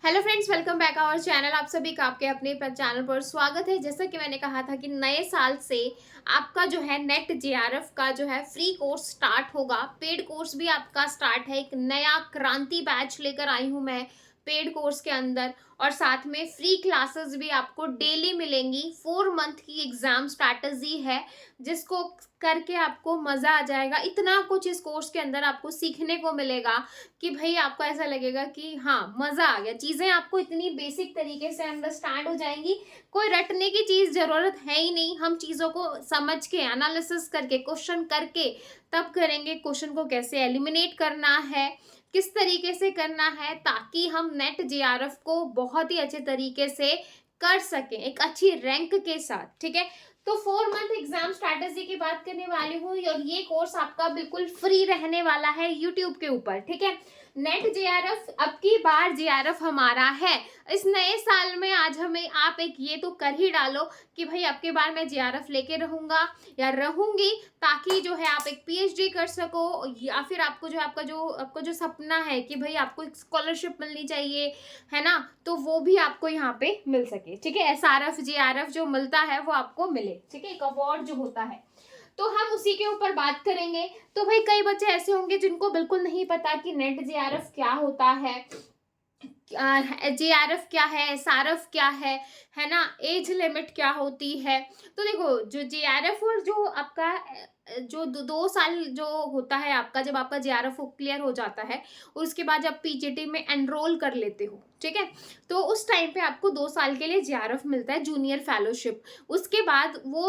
Hello friends, welcome back our channel. आप सभी का आपके अपने चैनल पर स्वागत है। जैसा कि मैंने कहा था कि नए साल से आपका जो है नेट जेआरएफ का जो है फ्री कोर्स स्टार्ट होगा। पेड कोर्स भी आपका स्टार्ट है। एक नया क्रांति बैच लेकर आई हूं मैं पेड कोर्स के अंदर, और साथ में फ्री क्लासेस भी आपको डेली मिलेंगी। 4 मंथ की एग्जाम स्ट्रैटेजी है जिसको करके आपको मजा आ जाएगा। इतना कुछ इस कोर्स के अंदर आपको सीखने को मिलेगा कि भाई आपको ऐसा लगेगा कि हाँ मजा आ गया। चीजें आपको इतनी बेसिक तरीके से अंडरस्टैंड हो जाएंगी। कोई रटने की चीज जरूरत है ही नहीं। हम चीजों को समझ के एनालिसिस करके क्वेश्चन करके तब करेंगे क्वेश्चन को कैसे एलिमिनेट करना है, किस तरीके से करना है, ताकि हम नेट जेआरएफ को बहुत ही अच्छे तरीके से कर सकें एक अच्छी रैंक के साथ। ठीक है, तो 4 मंथ एग्जाम स्ट्रैटेजी की बात करने वाली हूँ और ये कोर्स आपका बिल्कुल फ्री रहने वाला है यूट्यूब के ऊपर। ठीक है, नेट जेआरएफ अब की बार जेआरएफ हमारा है इस नए साल में। आज हमें आप एक ये तो कर ही डालो कि भाई अब की बार मैं जेआरएफ लेके रहूंगा या रहूंगी, ताकि जो है आप एक पीएचडी कर सको, या फिर आपको जो आपका जो सपना है कि भाई आपको एक स्कॉलरशिप मिलनी चाहिए, है ना, तो वो भी आपको यहाँ पे मिल सके। ठीक है, एसआरएफ जेआरएफ जो मिलता है वो आपको मिले। ठीक है, एक अवार्ड जो होता है, तो हम उसी के ऊपर बात करेंगे। तो भाई कई बच्चे ऐसे होंगे जिनको बिल्कुल नहीं पता कि नेट जेआरएफ क्या होता है, जेआरएफ क्या है, एसआरएफ क्या है ना, एज लिमिट क्या होती है। तो देखो, जो जेआरएफ और जो आपका जो 2 साल जो होता है आपका, जब आपका जेआरएफ क्लियर हो जाता है और उसके बाद जब पीजीटी में एनरोल कर लेते हो, ठीक है, तो उस टाइम पे आपको 2 साल के लिए जेआरएफ मिलता है, जूनियर फेलोशिप। उसके बाद वो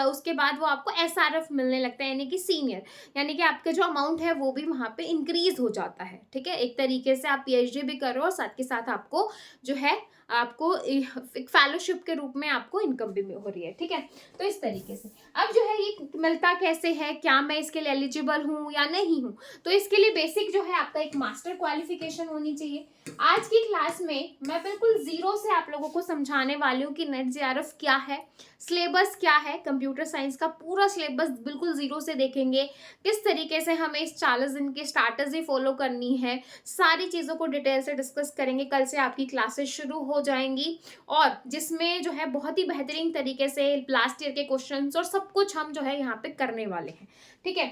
उसके बाद वो आपको एसआरएफ मिलने लगता है, यानी कि सीनियर, यानी कि आपका जो अमाउंट है वो भी वहां पे इंक्रीज हो जाता है। ठीक है, एक तरीके से आप पीएचडी भी कर रहे हो और साथ के साथ आपको जो है आपको एक फेलोशिप के रूप में आपको इनकम भी हो रही है। ठीक है, तो इस तरीके से अब जो है ये मिलता कैसे है, क्या मैं इसके लिए एलिजिबल हूँ या नहीं हूँ। तो इसके लिए बेसिक जो है आपका एक मास्टर क्वालिफिकेशन होनी चाहिए। आज की क्लास में मैं बिल्कुल जीरो से आप लोगों को समझाने वाली हूँ कि नेट जेआरएफ क्या है, सिलेबस क्या है, कंप्यूटर साइंस का पूरा सिलेबस बिल्कुल जीरो से देखेंगे। किस तरीके से हमें इस 40 दिन की स्ट्रैटेजी फॉलो करनी है, सारी चीज़ों को डिटेल से डिस्कस करेंगे। कल से आपकी क्लासेस शुरू हो जाएंगी और जिसमें जो है बहुत ही बेहतरीन तरीके से लास्ट ईयर के क्वेश्चंस और सब कुछ हम जो है यहाँ पे करने वाले हैं। ठीक है,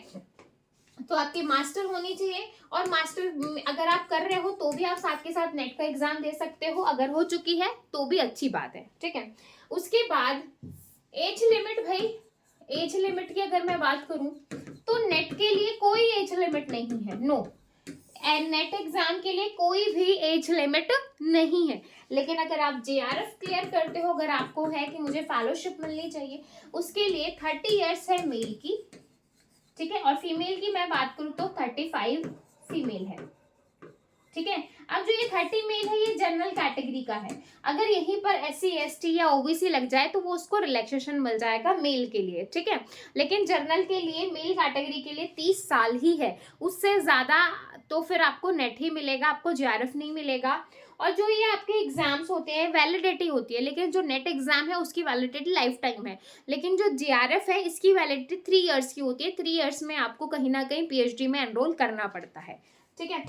तो आपकी मास्टर होनी चाहिए, और मास्टर अगर आप कर रहे हो तो भी आप साथ के साथ नेट का एग्जाम दे सकते हो। अगर हो चुकी है तो भी अच्छी बात है। ठीक है, उसके बाद एज लिमिट, भाई एज लिमिट की अगर मैं बात करूं तो नेट के लिए कोई एज लिमिट नहीं है, नो। नेट एग्जाम के लिए कोई भी एज लिमिट नहीं है। लेकिन अगर आप जेआरएफ क्लियर करते हो, अगर आपको है कि मुझे फेलोशिप मिलनी चाहिए, उसके लिए 30 ईयर्स है मेल की। ठीक है, और फीमेल की मैं बात करूं तो 35 फीमेल है। ठीक है, अब जो ये 30 मेल है ये जनरल कैटेगरी का है। अगर यहीं पर SC ST या OBC लग जाए तो वो उसको रिलैक्सेशन मिल जाएगा मेल के लिए। ठीक है, लेकिन जनरल के लिए, मेल कैटेगरी के लिए 30 साल ही है। उससे ज्यादा तो फिर आपको नेट ही मिलेगा, आपको जेआरएफ नहीं मिलेगा। और जो ये आपके एग्जाम्स होते हैं वैलिडिटी होती है, लेकिन जो नेट एग्जाम है उसकी वैलिडिटी लाइफ टाइम है। लेकिन जो जेआरएफ है इसकी वैलिडिटी 3 ईयर्स की होती है। 3 ईयर्स में आपको कहीं ना कहीं पीएचडी में एनरोल करना पड़ता है। ठीक है,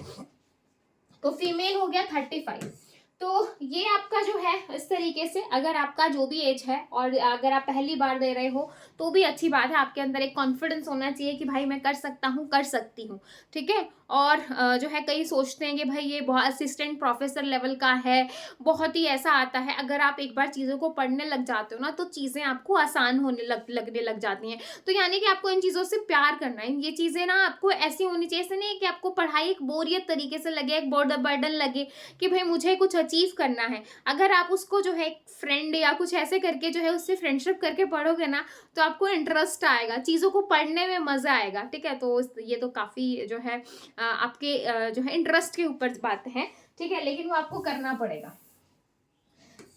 तो फीमेल हो गया 35। तो ये आपका जो है इस तरीके से, अगर आपका जो भी एज है और अगर आप पहली बार दे रहे हो तो भी अच्छी बात है। आपके अंदर एक कॉन्फिडेंस होना चाहिए कि भाई मैं कर सकता हूँ, कर सकती हूँ। ठीक है, और जो है कई सोचते हैं कि भाई ये बहुत असिस्टेंट प्रोफेसर लेवल का है, बहुत ही ऐसा आता है। अगर आप एक बार चीज़ों को पढ़ने लग जाते हो ना तो चीज़ें आपको आसान लगने लग जाती हैं। तो यानी कि आपको इन चीज़ों से प्यार करना है। ये चीज़ें ना आपको ऐसी होनी चाहिए, ऐसे नहीं कि आपको पढ़ाई एक बोरियत तरीके से लगे, एक बर्डन लगे कि भाई मुझे कुछ अचीव करना है। अगर आप उसको जो है एक फ्रेंड या कुछ ऐसे करके जो है उससे फ्रेंडशिप करके पढ़ोगे ना तो आपको इंटरेस्ट आएगा, चीज़ों को पढ़ने में मज़ा आएगा। ठीक है, तो ये तो काफ़ी जो है आपके जो है इंटरेस्ट के ऊपर बात है। ठीक है, लेकिन वो आपको करना पड़ेगा।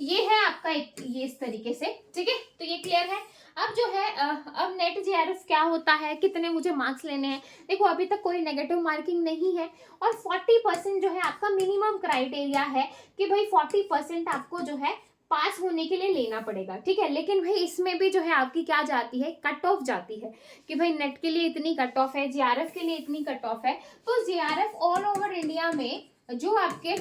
ये है आपका एक, ये इस तरीके से। ठीक है, तो ये क्लियर है। अब जो है अब नेट जेआरएफ क्या होता है, कितने मुझे मार्क्स लेने हैं। देखो अभी तक कोई नेगेटिव मार्किंग नहीं है, और 40% जो है आपका मिनिमम क्राइटेरिया है कि भाई 40% आपको जो है पास होने के लिए लेना पड़ेगा। ठीक है, लेकिन भाई इसमें भी जो है आपकी क्या जाती है, कट ऑफ जाती है कि भाई नेट के लिए इतनी कट ऑफ है, जेआरएफ के लिए इतनी कट ऑफ है। तो जेआरएफ ऑल ओवर इंडिया में जो आपके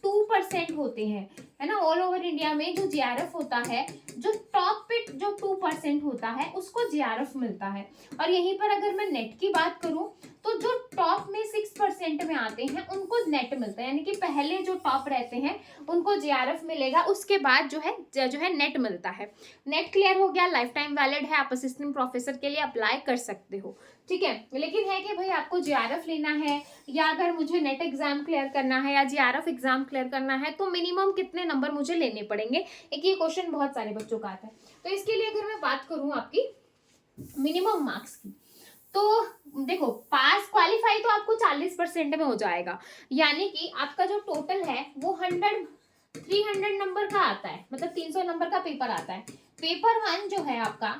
2% होते हैं, है ना, ऑल ओवर इंडिया में जो जीआरएफ होता है, जो टॉप पे जो 2% होता है उसको जीआरएफ मिलता है। और यहीं पर अगर मैं नेट की बात करूं तो जो टॉप में 6% में आते हैं उनको नेट मिलता है, यानी कि पहले जो टॉप रहते हैं उनको जीआरएफ मिलेगा, उसके बाद जो है नेट मिलता है। नेट क्लियर हो गया, लाइफ टाइम वैलिड है, आप असिस्टेंट प्रोफेसर के लिए अप्लाई कर सकते हो, ठीक है। लेकिन है कि भाई आपको जीआरएफ लेना है या अगर मुझे नेट एग्जाम क्लियर करना है या जीआरएफ एग्जाम क्लियर करना है तो मिनिमम कितने नंबर मुझे लेने पड़ेंगे, एक ये क्वेश्चन बहुत सारे बच्चों का आता है। तो इसके लिए अगर मैं बात करूं आपकी मिनिमम मार्क्स की, तो देखो पास क्वालिफाई तो आपको 40% में हो जाएगा, यानी कि आपका जो टोटल है वो 300 नंबर का आता है, मतलब 300 नंबर का पेपर आता है। पेपर 1 जो है आपका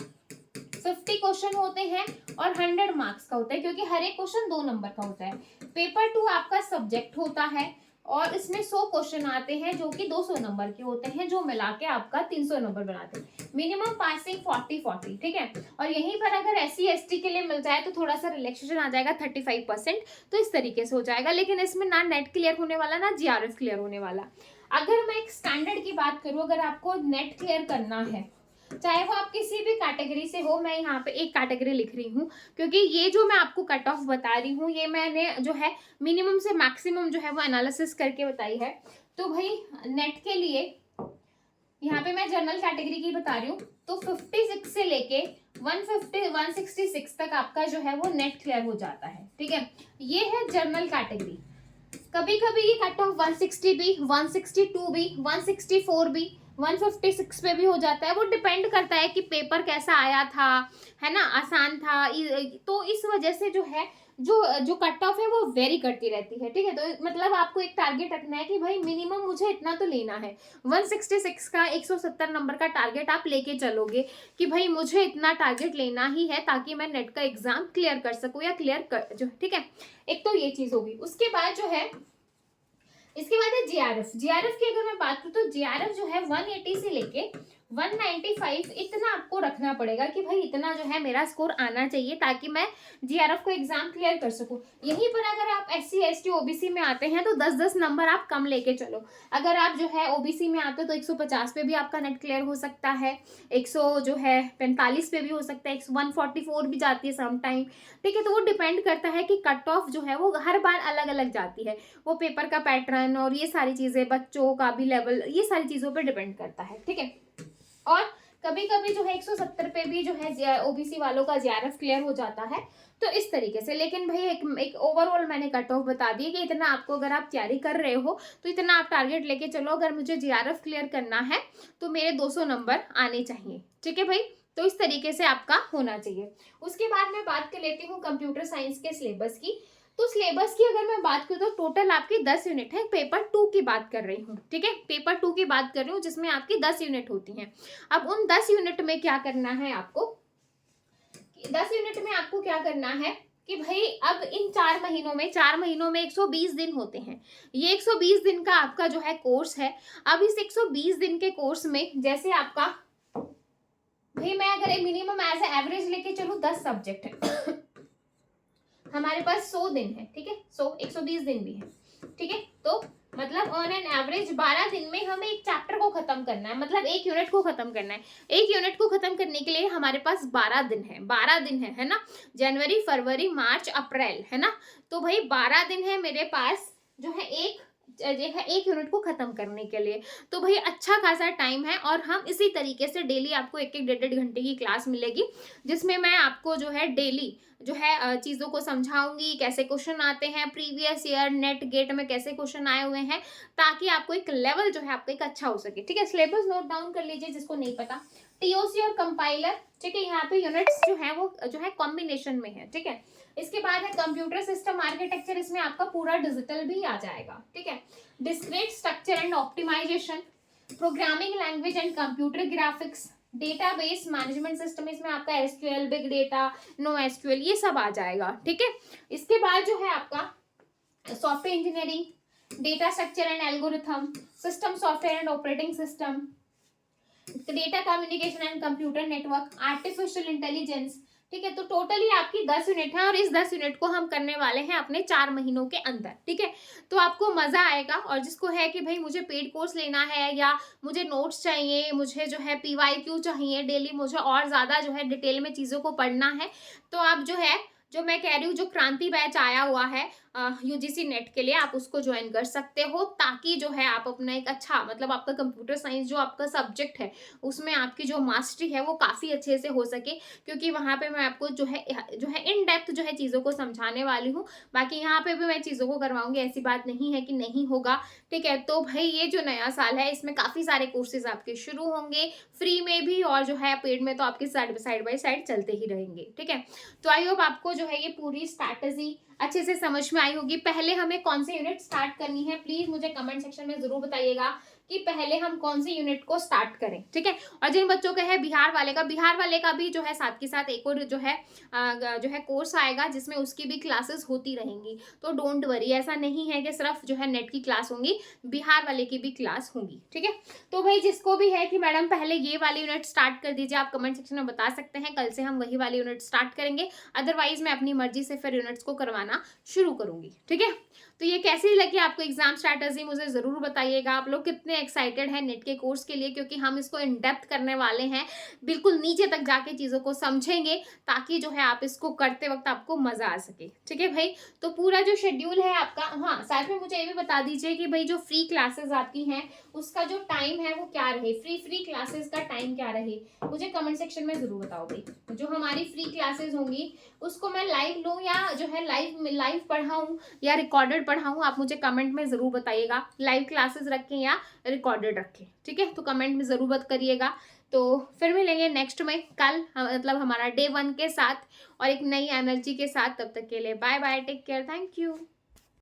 50 क्वेश्चन होते हैं और 100 मार्क्स का होता है, क्योंकि हर एक क्वेश्चन 2 नंबर का होता है। पेपर 2 आपका सब्जेक्ट होता है और इसमें 100 क्वेश्चन आते हैं जो कि 200 नंबर के होते हैं, जो मिला के आपका 300 नंबर बनाते हैं। मिनिमम पासिंग 40-40, ठीक है। और यहीं पर अगर SC ST के लिए मिल जाए तो थोड़ा सा रिलैक्सेशन आ जाएगा 35%, तो इस तरीके से हो जाएगा। लेकिन इसमें ना नेट क्लियर होने वाला ना जीआरएफ क्लियर होने वाला। अगर मैं एक स्टैंडर्ड की बात करूं, अगर आपको नेट क्लियर करना है चाहे वो आप किसी भी कैटेगरी से हो, मैं यहाँ पे एक कैटेगरी लिख रही हूँ क्योंकि ये जो मैं आपको कट ऑफ बता रही हूँ ये मैंने जो है मिनिमम से मैक्सिमम जो है वो एनालिसिस करके बताई है। तो भाई नेट के लिए यहाँ पे मैं जनरल कैटेगरी की बता रही हूँ, तो 56 से लेके 166 तक आपका जो है वो नेट क्लियर हो जाता है, ठीक है। ये है जनरल कैटेगरी। कभी कभी ये कट ऑफ 160 भी, 162 भी, 164 भी, 156 पे भी हो जाता है। वो डिपेंड करता है कि पेपर कैसा आया था, है ना, आसान था, तो इस वजह से जो है जो कट ऑफ है वो वेरी करती रहती है, ठीक है। तो मतलब आपको एक टारगेट रखना है कि भाई मिनिमम मुझे इतना तो लेना है। 166 का 170 नंबर का टारगेट आप लेके चलोगे कि भाई मुझे इतना टारगेट लेना ही है ताकि मैं नेट का एग्जाम क्लियर कर सकूं या क्लियर कर जो, ठीक है। एक तो ये चीज होगी। उसके बाद जो है इसके बाद है जीआरएफ। जीआरएफ की अगर मैं बात करूं तो जीआरएफ जो है 180 से लेके 195 इतना आपको रखना पड़ेगा कि भाई इतना जो है मेरा स्कोर आना चाहिए ताकि मैं जीआरएफ को एग्जाम क्लियर कर सकूं। यहीं पर अगर आप SC ST OBC में आते हैं तो 10-10 नंबर आप कम लेके चलो। अगर आप जो है OBC में आते हो तो 150 पे भी आपका नेट क्लियर हो सकता है, 100 जो है 45 पे भी हो सकता है, 144 भी जाती है सम टाइम, ठीक है। तो वो डिपेंड करता है कि कट ऑफ जो है वो हर बार अलग अलग जाती है, वो पेपर का पैटर्न और ये सारी चीजें, बच्चों का भी लेवल, ये सारी चीजों पर डिपेंड करता है, ठीक है। और कभी कभी जो है 170 पे भी जो है OBC वालों का जीआरएफ क्लियर हो जाता है, तो इस तरीके से। लेकिन भाई एक ओवरऑल मैंने कट ऑफ बता दिया कि इतना आपको, अगर आप तैयारी कर रहे हो तो इतना आप टारगेट लेके चलो, अगर मुझे जीआरएफ क्लियर करना है तो मेरे 200 नंबर आने चाहिए, ठीक है भाई। तो इस तरीके से आपका होना चाहिए। उसके बाद मैं बात कर लेती हूँ कंप्यूटर साइंस के सिलेबस की। तो सिलेबस की अगर मैं बात करूँ तो टोटल आपकी 10 यूनिट है। पेपर 2 की बात कर रही हूँ, ठीक है, पेपर 2 की बात कर रही हूँ जिसमें आपकी 10 यूनिट होती हैं। अब उन 10 यूनिट में क्या करना है आपको, 10 यूनिट में आपको क्या करना है कि भाई अब इन 4 महीनों में 120 दिन होते हैं। ये 120 दिन का आपका जो है कोर्स है। अब इस 120 दिन के कोर्स में जैसे आपका, भाई मैं अगर मिनिमम एज एवरेज लेके चलूँ 10 सब्जेक्ट है हमारे पास 100 दिन है, ठीक है, 120 दिन भी है, ठीक है। तो मतलब ऑन एन एवरेज 12 दिन में हमें एक चैप्टर को खत्म करना है, मतलब एक यूनिट को खत्म करना है। एक यूनिट को खत्म करने के लिए हमारे पास 12 दिन है, 12 दिन है ना, जनवरी फरवरी मार्च अप्रैल, है ना। तो भाई 12 दिन है मेरे पास जो है एक यूनिट को खत्म करने के लिए। तो भाई अच्छा खासा टाइम है और हम इसी तरीके से डेली आपको 1-1 1.5 घंटे की क्लास मिलेगी जिसमें मैं आपको जो है डेली जो है चीज़ों को समझाऊंगी, कैसे क्वेश्चन आते हैं प्रीवियस ईयर नेट गेट में, कैसे क्वेश्चन आए हुए हैं, ताकि आपको एक लेवल जो है आपका एक अच्छा हो सके, ठीक है। सिलेबस नोट डाउन कर लीजिए जिसको नहीं पता। TOC और कंपाइलर, ठीक है, यहाँ पे यूनिट्स जो है वो जो है कॉम्बिनेशन में है, ठीक है। इसके बाद है कंप्यूटर सिस्टम आर्किटेक्चर, इसमें आपका पूरा डिजिटल भी आ जाएगा, ठीक है। Discrete structure and optimization, programming language and computer graphics, database management system, इसमें आपका SQL, बिग डेटा, NoSQL, ये सब आ जाएगा, ठीक है। इसके बाद जो है आपका software engineering, data structure and algorithm, system software and operating system, data communication and computer network, artificial intelligence, ठीक है? तो टोटली आपकी 10 यूनिट है और इस 10 यूनिट को हम करने वाले हैं अपने 4 महीनों के अंदर, ठीक है? तो आपको मज़ा आएगा और जिसको है कि भई मुझे पेड कोर्स लेना है या मुझे नोट्स चाहिए, मुझे जो है पीवाईक्यू चाहिए, डेली मुझे और ज़्यादा जो है डिटेल में चीज़ों को पढ़ना है, तो आप जो है, जो मैं कह रही हूँ, जो क्रांति बैच आया हुआ है यूजीसी नेट के लिए, आप उसको जॉइन कर सकते हो, ताकि जो है आप अपना एक अच्छा, मतलब आपका कंप्यूटर साइंस जो आपका सब्जेक्ट है, उसमें आपकी जो मास्टरी है वो काफ़ी अच्छे से हो सके, क्योंकि वहाँ पे मैं आपको जो है इन डेप्थ जो है चीज़ों को समझाने वाली हूँ। बाकी यहाँ पे भी मैं चीज़ों को करवाऊँगी, ऐसी बात नहीं है कि नहीं होगा, ठीक है? तो भई ये जो नया साल है, इसमें काफ़ी सारे कोर्सेज़ आपके शुरू होंगे, फ्री में भी और जो है पेड में, तो आपके साइड बाय साइड चलते ही रहेंगे, ठीक है? तो आई होप आपको जो है ये पूरी स्ट्रैटेजी अच्छे से समझ में आई होगी। पहले हमें कौन सी यूनिट स्टार्ट करनी है, प्लीज़ मुझे कमेंट सेक्शन में ज़रूर बताइएगा कि पहले हम कौन सी यूनिट को स्टार्ट करें, ठीक है? और जिन बच्चों का है बिहार वाले का भी जो है साथ के साथ एक और जो है कोर्स आएगा, जिसमें उसकी भी क्लासेस होती रहेंगी। तो डोंट वरी, ऐसा नहीं है कि सिर्फ जो है नेट की क्लास होंगी, बिहार वाले की भी क्लास होंगी, ठीक है? तो भाई जिसको भी है कि मैडम पहले ये वाली यूनिट स्टार्ट कर दीजिए, आप कमेंट सेक्शन में बता सकते हैं, कल से हम वही वाली यूनिट स्टार्ट करेंगे। अदरवाइज मैं अपनी मर्जी से फिर यूनिट्स को करवाना शुरू करूंगी, ठीक है? तो ये कैसी लगी आपको एग्जाम स्ट्रैटेजी, मुझे जरूर बताइएगा। आप लोग कितने एक्साइटेड हैं नेट के कोर्स के लिए, क्योंकि हम इसको इन डेप्थ करने वाले हैं, बिल्कुल नीचे तक जाके चीजों को समझेंगे, ताकि जो है आप इसको करते वक्त आपको मजा आ सके, ठीक है भाई? तो पूरा जो शेड्यूल है आपका, हाँ साथ में मुझे ये भी बता दीजिए कि भाई जो फ्री क्लासेस आपकी हैं, उसका जो टाइम है वो क्या रहे, फ्री क्लासेस का टाइम क्या रहे, मुझे कमेंट सेक्शन में जरूर बताओ भाई। जो हमारी फ्री क्लासेस होंगी, उसको मैं लाइव लूँ या जो है लाइव पढ़ाऊँ या रिकॉर्डेड पढ़ाऊँ, आप मुझे कमेंट में ज़रूर बताइएगा। लाइव क्लासेस रखें या रिकॉर्डेड रखें, ठीक है? तो कमेंट में ज़रूर मत करिएगा। तो फिर मिलेंगे नेक्स्ट में कल, मतलब हमारा डे 1 के साथ और एक नई एनर्जी के साथ। तब तक के लिए bye bye, take care, thank you.